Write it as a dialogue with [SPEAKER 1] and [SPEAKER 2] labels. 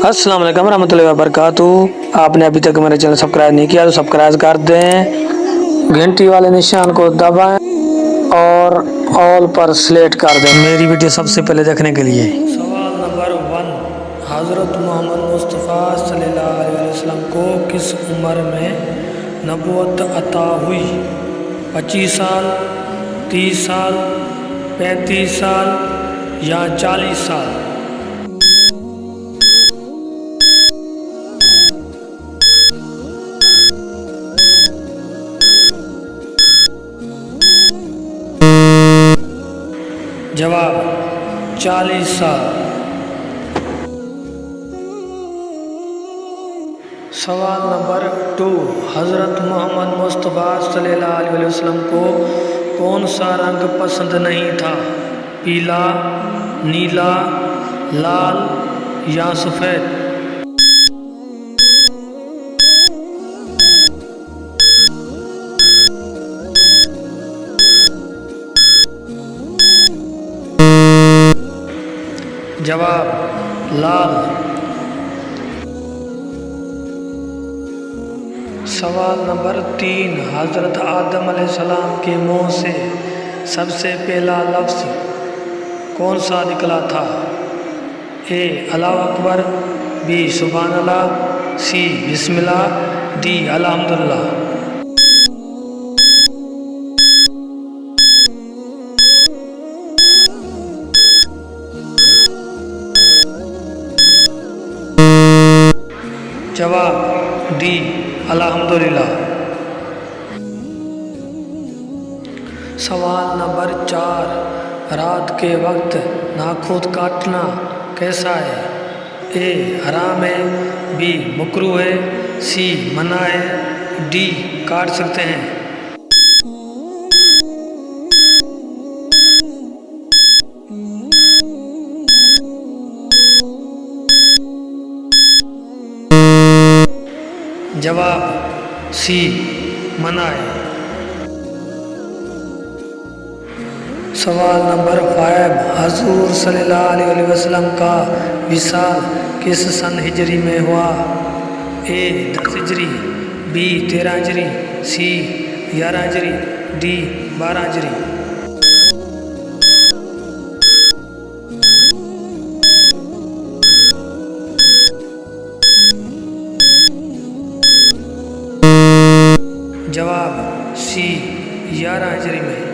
[SPEAKER 1] अस्सलाम वालेकुम रहमतुल्लाहि व बरकातुहू। आपने अभी तक मेरे चैनल सब्सक्राइब नहीं किया तो सब्सक्राइब कर दें, घंटी वाले निशान को दबाएं और ऑल पर सिलेक्ट कर दें मेरी वीडियो सबसे पहले देखने के लिए। सवाल नंबर 1, हज़रत मोहम्मद मुस्तफ़ा सल्लल्लाहु अलैहि वसल्लम को किस उम्र में नबूवत अता हुई? 25 साल, 30 साल, 35 साल या 40 साल? जवाब 40 साल। सवाल नंबर 2, हज़रत मोहम्मद मुस्तफ़ा सल्लल्लाहु अलैहि वसल्लम को कौन सा रंग पसंद नहीं था? पीला, नीला, लाल या सफ़ेद? जवाब लाल। सवाल नंबर 3, हज़रत आदम अलैहिस्सलाम के मुंह से सबसे पहला लफ्ज़ कौन सा निकला था? ए अल्लाहु अकबर, बी सुभान अल्लाह, सी बिस्मिल्लाह, डी अल्हम्दुलिल्लाह। जवाब डी अल्हम्दुलिल्लाह। सवाल नंबर 4, रात के वक्त नाखून काटना कैसा है? ए हराम है, बी मकरूह है, सी मना है, डी काट सकते हैं। जवाब सी मना है। सवाल नंबर 5, हजूर सल्लल्लाहु अलैहि वसल्लम का विसाल किस सन हिजरी में हुआ? ए 10 हिजरी, बी 13 हिजरी, सी 11 हिजरी, डी 12 हिजरी। जवाब सी 11 हिजरी में।